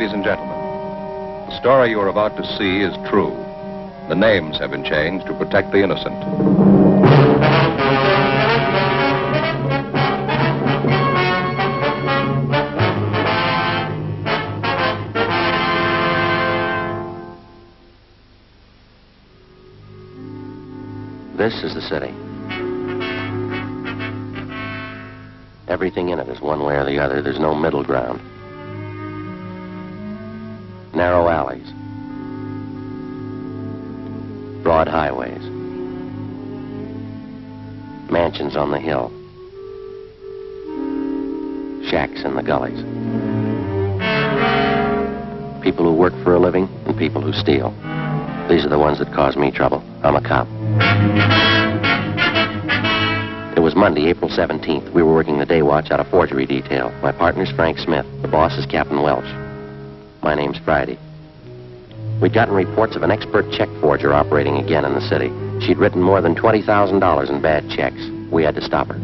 ladies and gentlemen. The story you are about to see is true. The names have been changed to protect the innocent. This is the city. Everything in it is one way or the other. There's no middle ground. Narrow alleys. Broad highways. Mansions on the hill. Shacks in the gullies. People who work for a living and people who steal. These are the ones that cause me trouble. I'm a cop. It was Monday, April 17th. We were working the day watch out of forgery detail. My partner's Frank Smith. The boss is Captain Welch. My name's Friday. We'd gotten reports of an expert check forger operating again in the city. She'd written more than $20,000 in bad checks. We had to stop her.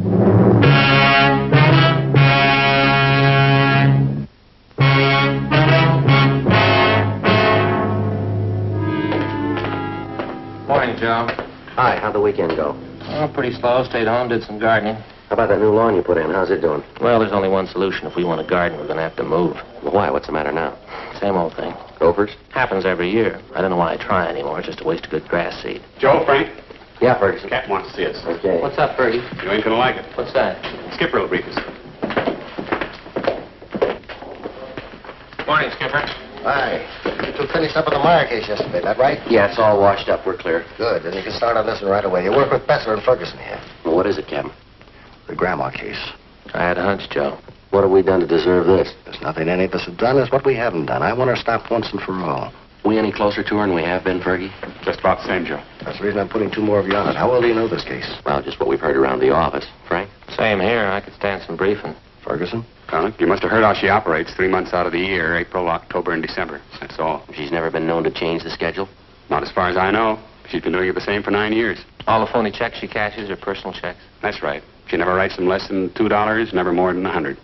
Morning, Joe. Hi, how'd the weekend go? Oh, pretty slow. Stayed home, did some gardening. How about that new lawn you put in? How's it doing? Well, there's only one solution. If we want to garden, we're going to have to move. Well, why? What's the matter now? Same old thing. Gophers? Happens every year. I don't know why I try anymore. It's just a waste of good grass seed. Joe, Frank, Yeah, Ferguson. Captain wants to see us. Okay. What's up, Fergie? You ain't gonna like it. What's that? Skipper will brief us. Morning, Skipper. Hi. You two finished up on the Meyer case yesterday, that right? Yeah, it's all washed up. We're clear. Good. Then you can start on this one right away. You work with Besser and Ferguson here. Well, what is it, Captain? The grandma case. I had a hunch, Joe. What have we done to deserve this? There's nothing any of us have done. It's what we haven't done. I want her stopped once and for all. We any closer to her than we have been, Fergie? Just about the same, Joe. That's the reason I'm putting two more of you on it. How well do you know this case? Well, just what we've heard around the office. Frank? Same here. I could stand some briefing. Ferguson? Connick, you must have heard how she operates 3 months out of the year, April, October, and December. That's all. She's never been known to change the schedule? Not as far as I know. She's been doing it the same for 9 years. All the phony checks she cashes are personal checks. That's right. She never writes them less than $2, never more than 100.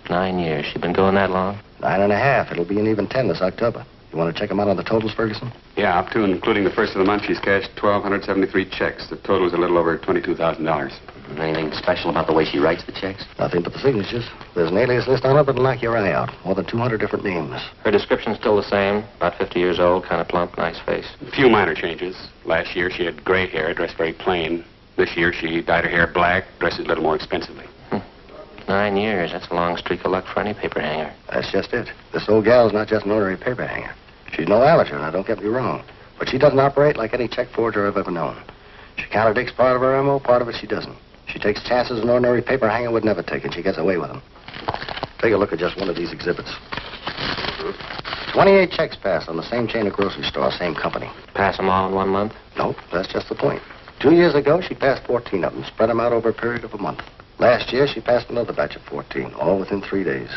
9 years. She been going that long? 9.5. It'll be an even 10 this October. You want to check them out on the totals, Ferguson? Yeah, up to and including the first of the month, she's cashed 1,273 checks. The total is a little over $22,000. Anything special about the way she writes the checks? Nothing but the signatures. There's an alias list on it that'll knock your eye out. More than 200 different names. Her description's still the same. About 50 years old, kind of plump, nice face. A few minor changes. Last year, she had gray hair, dressed very plain. This year, she dyed her hair black, dresses a little more expensively. 9 years. That's a long streak of luck for any paper hanger. That's just it. This old gal's not just an ordinary paper hanger. She's no amateur, now don't get me wrong. But she doesn't operate like any check forger I've ever known. She contradicts part of her MO, part of it she doesn't. She takes chances an ordinary paper hanger would never take, and she gets away with them. Take a look at just one of these exhibits. 28 checks passed on the same chain of grocery stores, same company. Pass them all in 1 month? Nope, that's just the point. 2 years ago, she passed 14 of them, spread them out over a period of a month. Last year, she passed another batch of 14, all within 3 days.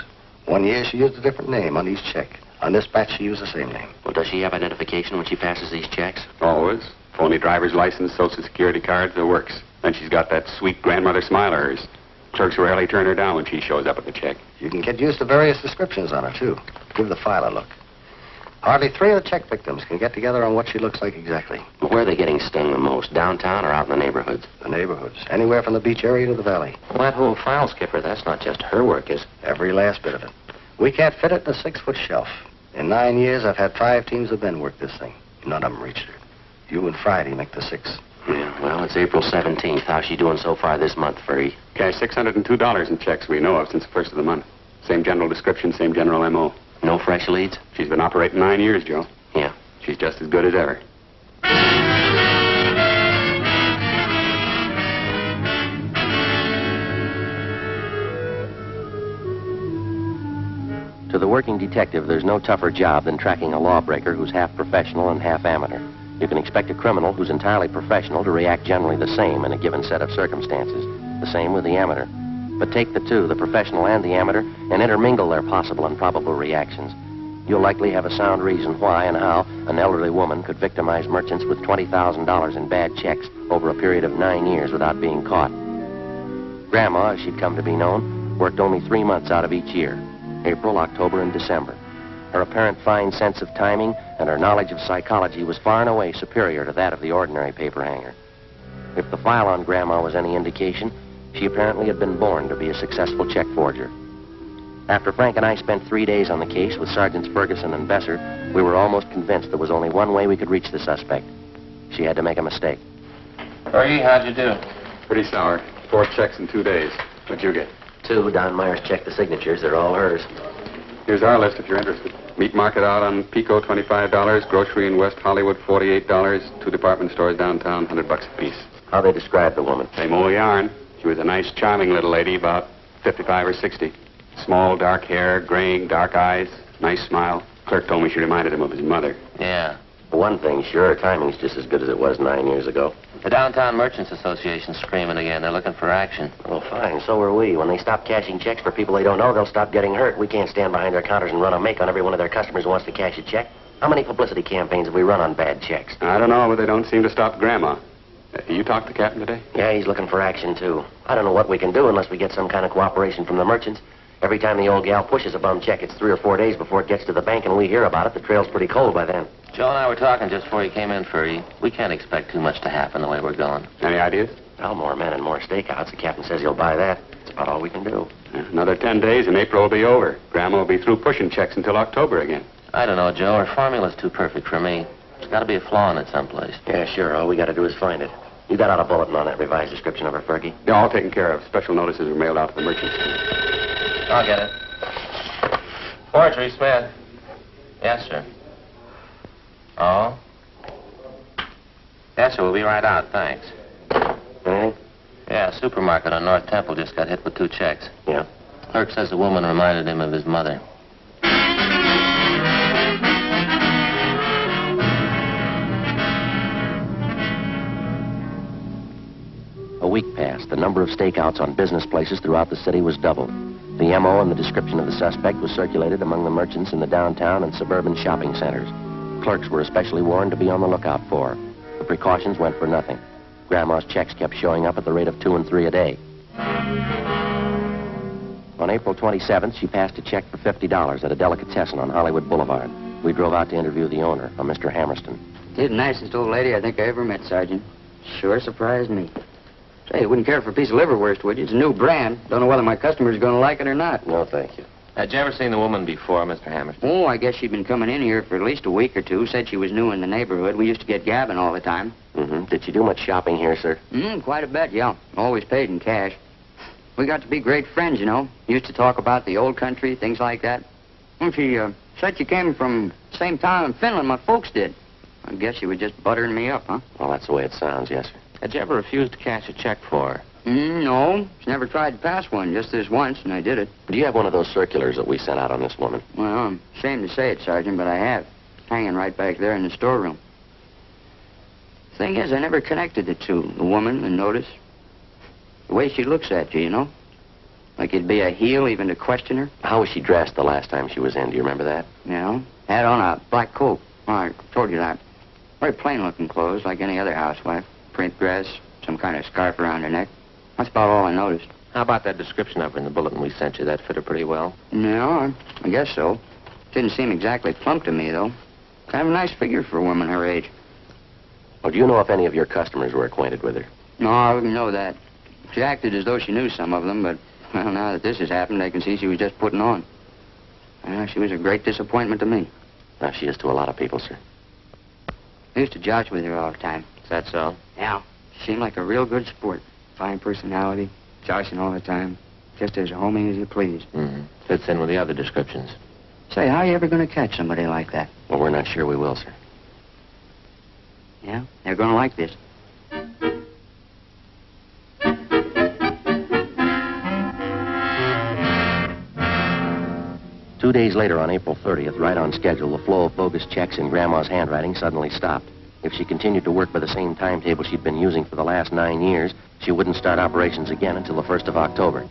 1 year, she used a different name on each check. On this batch, she used the same name. Well, does she have identification when she passes these checks? Always. Phony driver's license, social security card, the works. Then she's got that sweet grandmother smile of hers. Clerks rarely turn her down when she shows up at the check. You can get used to various descriptions on her, too. Give the file a look. Hardly 3 of the check victims can get together on what she looks like exactly. Well, where are they getting stung the most? Downtown or out in the neighborhoods? The neighborhoods. Anywhere from the beach area to the valley. Well, that whole file, Skipper, that's not just her work, is it? Every last bit of it. We can't fit it in a 6-foot shelf. In 9 years, I've had 5 teams of men work this thing. None of them reached her. You and Friday make the 6. Yeah, well, it's April 17th. How's she doing so far this month, Fergie? Cashed $602 in checks we know of since the first of the month. Same general description, same general MO. No fresh leads? She's been operating 9 years, Joe. Yeah. She's just as good as ever. To the working detective, there's no tougher job than tracking a lawbreaker who's half professional and half amateur. You can expect a criminal who's entirely professional to react generally the same in a given set of circumstances. The same with the amateur. But take the two, the professional and the amateur, and intermingle their possible and probable reactions. You'll likely have a sound reason why and how an elderly woman could victimize merchants with $20,000 in bad checks over a period of 9 years without being caught. Grandma, as she'd come to be known, worked only 3 months out of each year. April, October, and December. Her apparent fine sense of timing and her knowledge of psychology was far and away superior to that of the ordinary paper hanger. If the file on Grandma was any indication, she apparently had been born to be a successful check forger. After Frank and I spent 3 days on the case with Sergeants Ferguson and Besser, we were almost convinced there was only one way we could reach the suspect. She had to make a mistake. Fergie, how'd you do? Pretty sour. 4 checks in 2 days. What'd you get? 2. Don Myers checked the signatures. They're all hers. Here's our list if you're interested. Meat market out on Pico, $25. Grocery in West Hollywood, $48. 2 department stores downtown, $100 apiece. How they describe the woman? Same old yarn. She was a nice, charming little lady, about 55 or 60. Small, dark hair, graying, dark eyes, nice smile. Clerk told me she reminded him of his mother. Yeah. One thing, sure, her timing's just as good as it was 9 years ago. The Downtown Merchants Association's screaming again. They're looking for action. Well, fine, so are we. When they stop cashing checks for people they don't know, they'll stop getting hurt. We can't stand behind their counters and run a make on every one of their customers who wants to cash a check. How many publicity campaigns have we run on bad checks? I don't know, but they don't seem to stop Grandma. You talked to the captain today? Yeah, he's looking for action, too. I don't know what we can do unless we get some kind of cooperation from the merchants. Every time the old gal pushes a bum check, it's 3 or 4 days before it gets to the bank, and we hear about it. The trail's pretty cold by then. Joe and I were talking just before you came in, Fergie. We can't expect too much to happen the way we're going. Any ideas? Well, more men and more stakeouts. The captain says he'll buy that. That's about all we can do. Another 10 days and April will be over. Grandma will be through pushing checks until October again. I don't know, Joe. Her formula's too perfect for me. There's got to be a flaw in it someplace. Yeah, sure. All we got to do is find it. You got out a bulletin on that revised description of her, Fergie? They're all taken care of. Special notices were mailed out to the merchants. I'll get it. Forgery, Smith. Yes, sir. Oh? Yes, sir. We'll be right out. Thanks. Anything? Yeah, a supermarket on North Temple just got hit with 2 checks. Yeah. Clerk says the woman reminded him of his mother. A week passed. The number of stakeouts on business places throughout the city was doubled. The M.O. and the description of the suspect was circulated among the merchants in the downtown and suburban shopping centers. Clerks were especially warned to be on the lookout for. The precautions went for nothing. Grandma's checks kept showing up at the rate of 2 and 3 a day. On April 27th, she passed a check for $50 at a delicatessen on Hollywood Boulevard. We drove out to interview the owner, a Mr. Hammerston. She's the nicest old lady I think I ever met, Sergeant. Sure surprised me. Say, you wouldn't care for a piece of liverwurst, would you? It's a new brand. Don't know whether my customers are going to like it or not. No, thank you. Had you ever seen the woman before, Mr. Hammerston? Oh, I guess she'd been coming in here for at least a week or 2. Said she was new in the neighborhood. We used to get gabbing all the time. Mm-hmm. Did she do much shopping here, sir? Quite a bit, yeah. Always paid in cash. We got to be great friends, you know. Used to talk about the old country, things like that. Well, she said she came from the same town in Finland my folks did. I guess she was just buttering me up, huh? Well, that's the way it sounds, yes, sir. Had you ever refused to cash a check for her? No. She never tried to pass one, just this once, and I did it. Do you have one of those circulars that we sent out on this woman? Well, I'm ashamed to say it, Sergeant, but I have. Hanging right back there in the storeroom. Thing is, I never connected the two, the woman and notice. The way she looks at you, you know? Like it'd be a heel even to question her. How was she dressed the last time she was in? Do you remember that? You know? Had on a black coat. Oh, I told you that. Very plain-looking clothes, like any other housewife. Print dress, some kind of scarf around her neck. That's about all I noticed. How about that description of her in the bulletin we sent you? That fit her pretty well? No, I guess so. Didn't seem exactly plump to me, though. Kind of a nice figure for a woman her age. Well, do you know if any of your customers were acquainted with her? No, I wouldn't know that. She acted as though she knew some of them, but, well, now that this has happened, I can see she was just putting on. She was a great disappointment to me. Well, she is to a lot of people, sir. I used to josh with her all the time. Is that so? Yeah. She seemed like a real good sport. Fine personality, joshing all the time. Just as homey as you please. Mm-hmm. Fits in with the other descriptions. Say, how are you ever going to catch somebody like that? Well, we're not sure we will, sir. Yeah? They're going to like this. Two days later, on April 30th, right on schedule, the flow of bogus checks in Grandma's handwriting suddenly stopped. If she continued to work by the same timetable she'd been using for the last 9 years, she wouldn't start operations again until the 1st of October.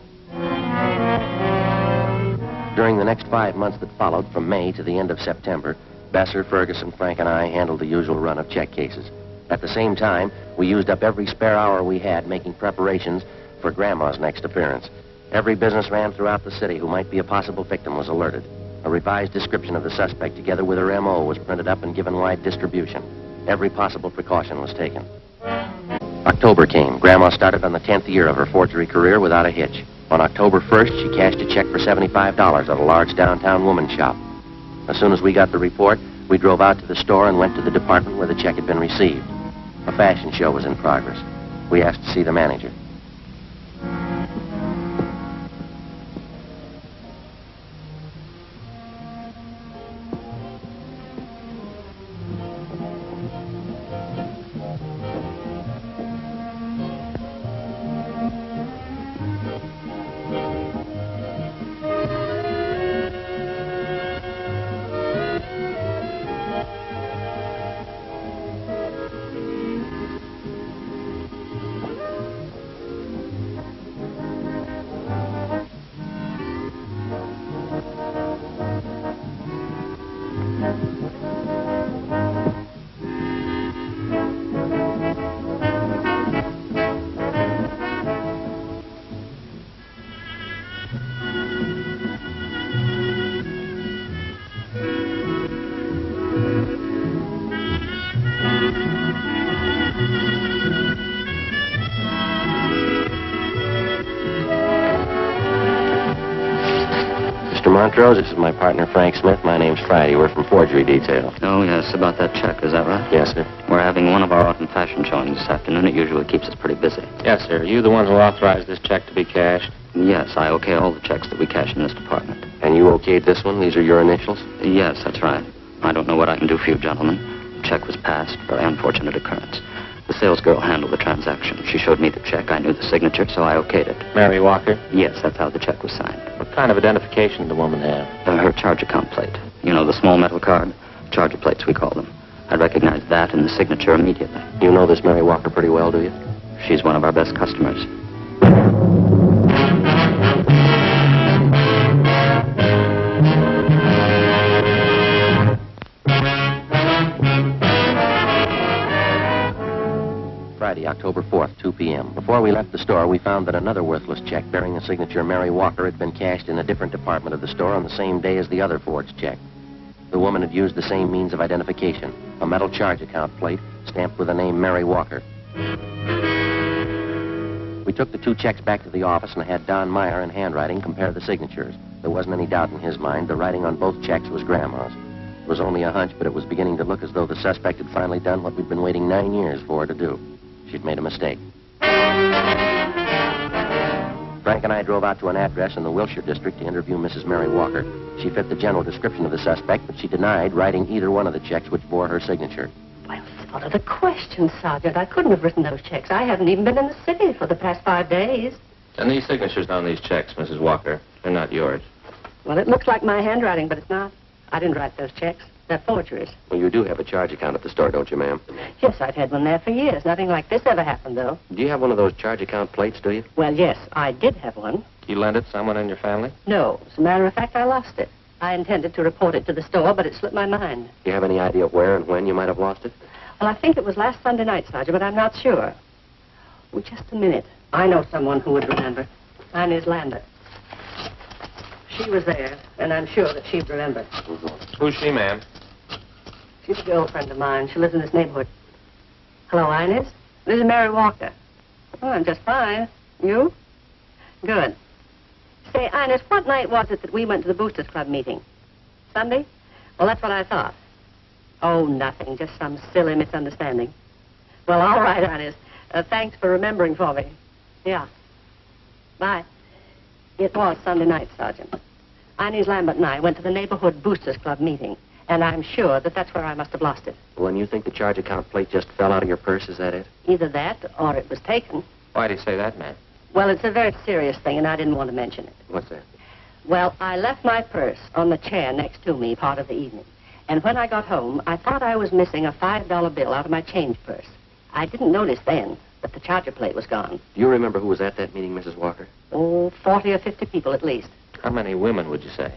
During the next 5 months that followed, from May to the end of September, Besser, Ferguson, Frank, and I handled the usual run of check cases. At the same time, we used up every spare hour we had making preparations for Grandma's next appearance. Every businessman throughout the city who might be a possible victim was alerted. A revised description of the suspect together with her M.O. was printed up and given wide distribution. Every possible precaution was taken. October came. Grandma started on the 10th year of her forgery career without a hitch. On October 1st, she cashed a check for $75 at a large downtown woman's shop. As soon as we got the report, we drove out to the store and went to the department where the check had been received. A fashion show was in progress. We asked to see the manager. Montrose, this is my partner, Frank Smith. My name's Friday. We're from Forgery Detail. Oh, yes, about that check, is that right? Yes, sir. We're having one of our autumn fashion showings this afternoon. It usually keeps us pretty busy. Yes, sir. Are you the one who authorized this check to be cashed? Yes, I okay all the checks that we cash in this department. And you okayed this one? These are your initials? Yes, that's right. I don't know what I can do for you, gentlemen. The check was passed. Very unfortunate occurrence. The sales girl handled the transaction. She showed me the check. I knew the signature, so I okayed it. Mary Walker? Yes, that's how the check was signed. What kind of identification did the woman have? Her charge account plate. You know, the small metal card? Charger plates, we call them. I recognized that and the signature immediately. You know this Mary Walker pretty well, do you? She's one of our best customers. Friday, October 4th, 2 p.m. Before we left the store, we found that another worthless check bearing the signature Mary Walker had been cashed in a different department of the store on the same day as the other forged check. The woman had used the same means of identification, a metal charge account plate stamped with the name Mary Walker. We took the two checks back to the office and had Don Meyer in handwriting compare the signatures. There wasn't any doubt in his mind. The writing on both checks was Grandma's. It was only a hunch, but it was beginning to look as though the suspect had finally done what we'd been waiting 9 years for her to do. She'd made a mistake. Frank and I drove out to an address in the Wilshire district to interview Mrs. Mary Walker. She fit the general description of the suspect, but she denied writing either one of the checks which bore her signature. Well, what are the questions, Sergeant? I couldn't have written those checks. I haven't even been in the city for the past 5 days. And these signatures on these checks, Mrs. Walker, they're not yours. Well, it looks like my handwriting, but it's not. I didn't write those checks. They're forgeries. Well, you do have a charge account at the store, don't you, ma'am? Yes, I've had one there for years. Nothing like this ever happened, though. Do you have one of those charge account plates, do you? Well, yes, I did have one. You lent it to someone in your family? No, as a matter of fact, I lost it. I intended to report it to the store, but it slipped my mind. Do you have any idea where and when you might have lost it? Well, I think it was last Sunday night, Sergeant, but I'm not sure. Oh, just a minute. I know someone who would remember. Inez Lambert. She was there, and I'm sure that she'd remember. Who's she, ma'am? She's a girlfriend of mine. She lives in this neighborhood. Hello, Inez. This is Mary Walker. Oh, I'm just fine. You? Good. Say, Inez, what night was it that we went to the Boosters Club meeting? Sunday? Well, that's what I thought. Oh, nothing. Just some silly misunderstanding. Well, all right, Inez. Thanks for remembering for me. Yeah. Bye. It was Sunday night, Sergeant. Inez Lambert and I went to the neighborhood Boosters Club meeting, and I'm sure that that's where I must have lost it. Well, and you think the charge account plate just fell out of your purse, is that it? Either that, or it was taken. Why do you say that, ma'am? Well, it's a very serious thing, and I didn't want to mention it. What's that? Well, I left my purse on the chair next to me part of the evening. And when I got home, I thought I was missing a $5 bill out of my change purse. I didn't notice then that the charger plate was gone. Do you remember who was at that meeting, Mrs. Walker? Oh, 40 or 50 people at least. How many women would you say?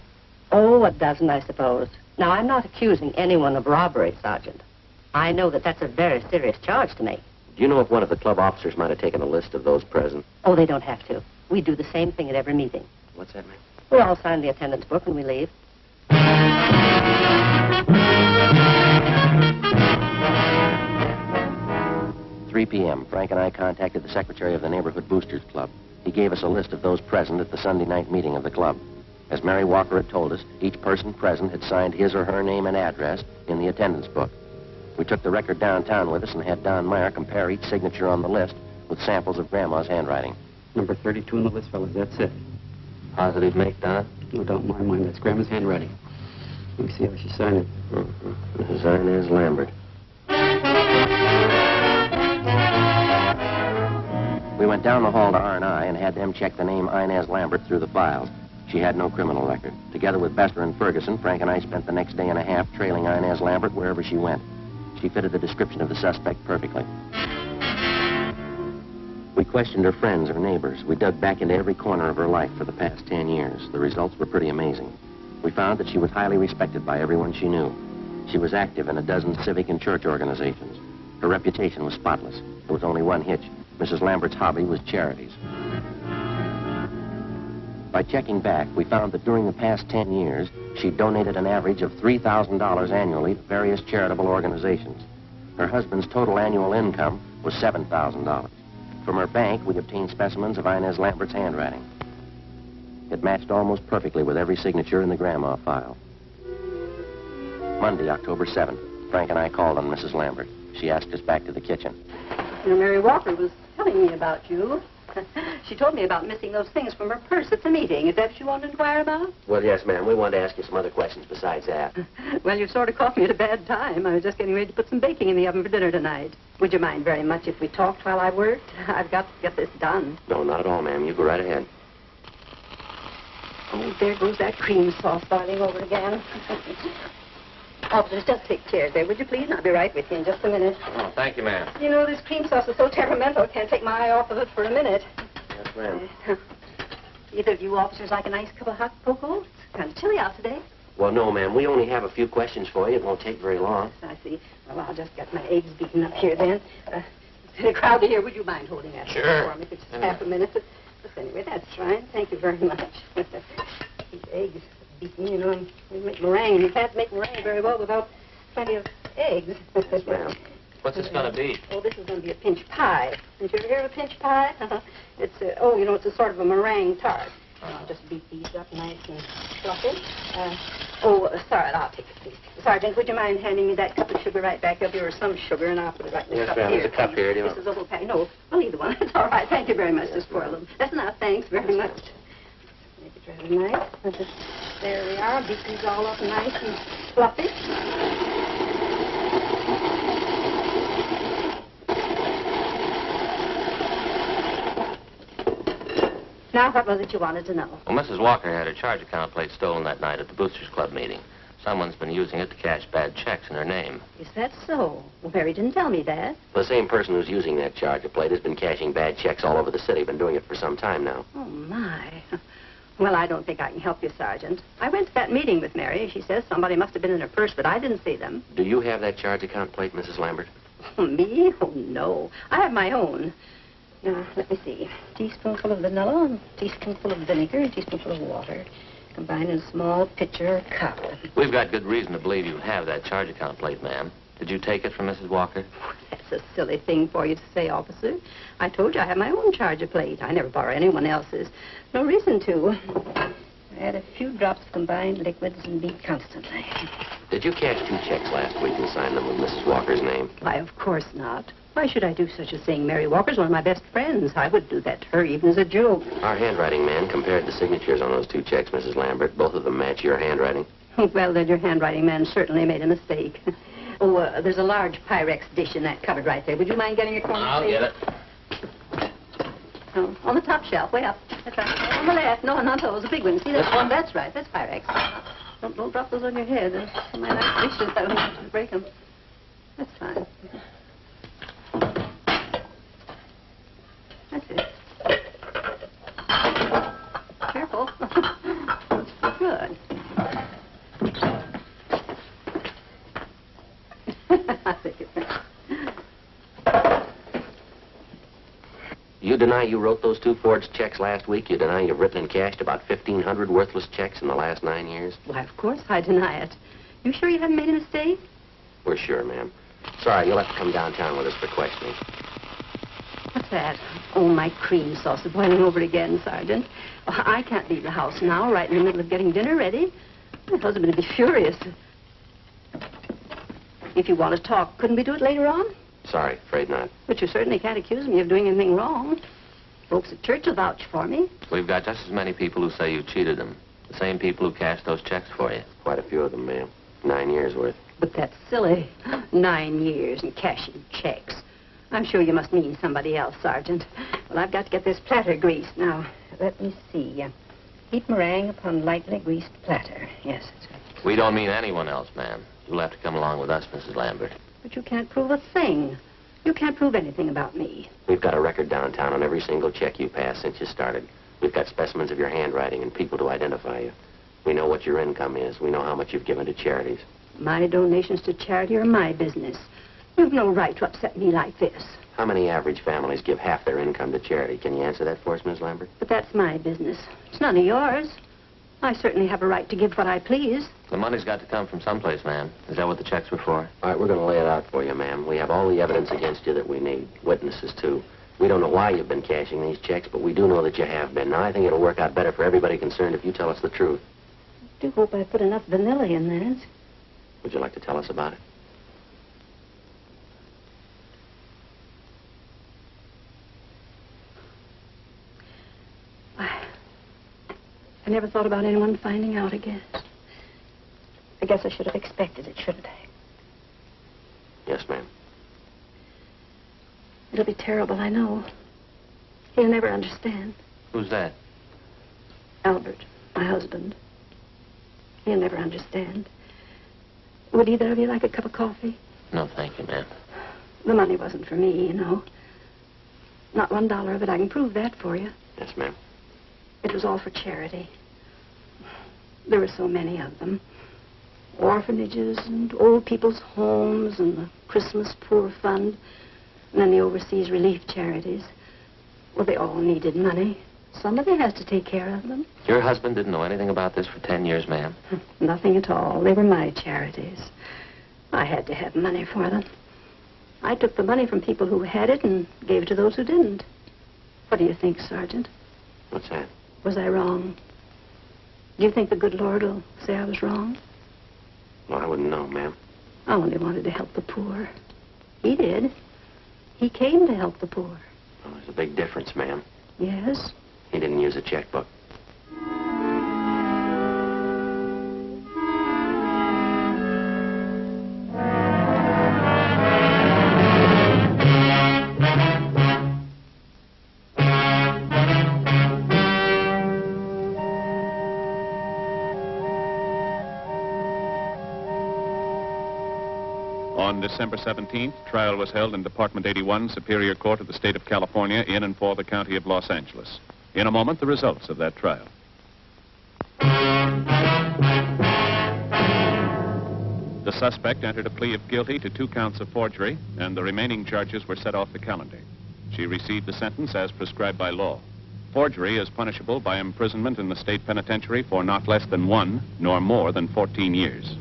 Oh, a dozen, I suppose. Now, I'm not accusing anyone of robbery, Sergeant. I know that that's a very serious charge to make. Do you know if one of the club officers might have taken a list of those present? Oh, they don't have to. We do the same thing at every meeting. What's that, ma'am? We all sign the attendance book when we leave. "3 p.m., Frank and I contacted the secretary of the Neighborhood Boosters Club. He gave us a list of those present at the Sunday night meeting of the club. As Mary Walker had told us, each person present had signed his or her name and address in the attendance book. We took the record downtown with us and had Don Meyer compare each signature on the list with samples of Grandma's handwriting. Number 32 on the list, fellas. That's it. Positive make, Don? No, don't mind mine. That's Grandma's handwriting. Let me see how she signed it. Mrs. Inez Lambert. We went down the hall to R&I and had them check the name Inez Lambert through the files. She had no criminal record. Together with Bester and Ferguson, Frank and I spent the next day and a half trailing Inez Lambert wherever she went. She fitted the description of the suspect perfectly. We questioned her friends, her neighbors. We dug back into every corner of her life for the past 10 years. The results were pretty amazing. We found that she was highly respected by everyone she knew. She was active in a dozen civic and church organizations. Her reputation was spotless. There was only one hitch. Mrs. Lambert's hobby was charities. By checking back, we found that during the past 10 years, she donated an average of $3,000 annually to various charitable organizations. Her husband's total annual income was $7,000. From her bank, we obtained specimens of Inez Lambert's handwriting. It matched almost perfectly with every signature in the Grandma file. Monday, October 7th, Frank and I called on Mrs. Lambert. She asked us back to the kitchen. You know, Mary Walker was telling me about you. She told me about missing those things from her purse at the meeting. Is that what you wanted to inquire about? Well, yes, ma'am. We wanted to ask you some other questions besides that. Well, you sort of caught me at a bad time. I was just getting ready to put some baking in the oven for dinner tonight. Would you mind very much if we talked while I worked? I've got to get this done. No, not at all, ma'am. You go right ahead. Oh, there goes that cream sauce boiling over again. Officers, just take chairs there, would you please? And I'll be right with you in just a minute. Oh, thank you, ma'am. You know, this cream sauce is so temperamental, I can't take my eye off of it for a minute. Yes, ma'am. Either of you officers like a nice cup of hot cocoa? It's kind of chilly out today. Well, no, ma'am. We only have a few questions for you. It won't take very long. I see. Well, I'll just get my eggs beaten up here then. It's crowded here. Would you mind holding that for me for just half a minute? But anyway, that's fine. Thank you very much. These eggs beaten, you know, we make meringue. You can't make meringue very well without plenty of eggs. Yes, ma'am. What's this going to be? Oh, this is going to be a pinch pie. Did you ever hear of a pinch pie? It's, you know, it's a sort of a meringue tart. I'll just beat these up nice and fluffy. Sorry, I'll take it, please. Sergeant, would you mind handing me that cup of sugar right back up here, or some sugar, and I'll put it right in the cup here. Yes, ma'am. There's a cup here. Do you This is a whole pack. No, well, either one. It's all right. Thank you very much. Just pour a little. That's enough. Thanks very much. Make it rather nice. There we are. Beat these all up nice and fluffy. Now, what was it you wanted to know? Well, Mrs. Walker had her charge account plate stolen that night at the Boosters Club meeting. Someone's been using it to cash bad checks in her name. Is that so? Well, Mary didn't tell me that. The same person who's using that charger plate has been cashing bad checks all over the city. Been doing it for some time now. Oh, my. Well, I don't think I can help you, Sergeant. I went to that meeting with Mary. She says somebody must have been in her purse, but I didn't see them. Do you have that charge account plate, Mrs. Lambert? Me? Oh, no. I have my own. Now, let me see. Teaspoonful of vanilla, teaspoonful of vinegar, teaspoonful of water, combined in a small pitcher or cup. We've got good reason to believe you have that charge account plate, ma'am. Did you take it from Mrs. Walker? That's a silly thing for you to say, officer. I told you I have my own charger plate. I never borrow anyone else's. No reason to. Add a few drops of combined liquids and beat constantly. Did you cash 2 checks last week and sign them with Mrs. Walker's name? Why, of course not. Why should I do such a thing? Mary Walker's one of my best friends. I would do that to her, even as a joke. Our handwriting man compared the signatures on those 2 checks, Mrs. Lambert. Both of them match your handwriting. Well, then your handwriting man certainly made a mistake. There's a large Pyrex dish in that cupboard right there. Would you mind getting your corner, I'll please? get it. Oh, on the top shelf, way up. That's right. On the left. No, not those. The big ones. See that one? That's right. That's Pyrex. Don't drop those on your head. There's so many nice dishes. I don't want you to break them. That's fine. That's it. Careful. Good. You You deny you wrote those 2 forged checks last week? You deny you've written and cashed about 1,500 worthless checks in the last 9 years? Why, of course I deny it. You sure you haven't made a mistake? We're sure, ma'am. Sorry, you'll have to come downtown with us for questioning. What's that? Oh, my cream sauce is boiling over again, Sergeant. Oh, I can't leave the house now, right in the middle of getting dinner ready. My husband would be furious. If you want to talk, couldn't we do it later on? Sorry, afraid not. But you certainly can't accuse me of doing anything wrong. Folks at church will vouch for me. We've got just as many people who say you cheated them. The same people who cashed those checks for you. Quite a few of them, ma'am. 9 years worth. But that's silly. 9 years and cashing checks. I'm sure you must mean somebody else, Sergeant. Well, I've got to get this platter greased. Now, let me see. Heat meringue upon lightly greased platter. Yes, that's right. We don't mean anyone else, ma'am. You'll have to come along with us, Mrs. Lambert. But you can't prove a thing. You can't prove anything about me. We've got a record downtown on every single check you passed since you started. We've got specimens of your handwriting and people to identify you. We know what your income is. We know how much you've given to charities. My donations to charity are my business. You've no right to upset me like this. How many average families give half their income to charity? Can you answer that for us, Miss Lambert? But that's my business. It's none of yours. I certainly have a right to give what I please. The money's got to come from someplace, ma'am. Is that what the checks were for? All right, we're going to lay it out for you, ma'am. We have all the evidence against you that we need. Witnesses, too. We don't know why you've been cashing these checks, but we do know that you have been. Now, I think it'll work out better for everybody concerned if you tell us the truth. I do hope I put enough vanilla in that. Would you like to tell us about it? I never thought about anyone finding out, I guess. I guess I should have expected it, shouldn't I? Yes, ma'am. It'll be terrible, I know. He'll never understand. Who's that? Albert, my husband. He'll never understand. Would either of you like a cup of coffee? No, thank you, ma'am. The money wasn't for me, you know. Not $1 of it. I can prove that for you. Yes, ma'am. It was all for charity. There were so many of them. Orphanages and old people's homes and the Christmas Poor Fund. And then the overseas relief charities. Well, they all needed money. Somebody has to take care of them. Your husband didn't know anything about this for 10 years, ma'am? Nothing at all. They were my charities. I had to have money for them. I took the money from people who had it and gave it to those who didn't. What do you think, Sergeant? What's that? Was I wrong? Do you think the good Lord will say I was wrong? Well, I wouldn't know, ma'am. I only wanted to help the poor. He did. He came to help the poor. Well, there's a big difference, ma'am. Yes? He didn't use a checkbook. On December 17th, trial was held in Department 81, Superior Court of the State of California, in and for the County of Los Angeles. In a moment, the results of that trial. The suspect entered a plea of guilty to 2 counts of forgery, and the remaining charges were set off the calendar. She received the sentence as prescribed by law. Forgery is punishable by imprisonment in the state penitentiary for not less than 1 nor more than 14 years.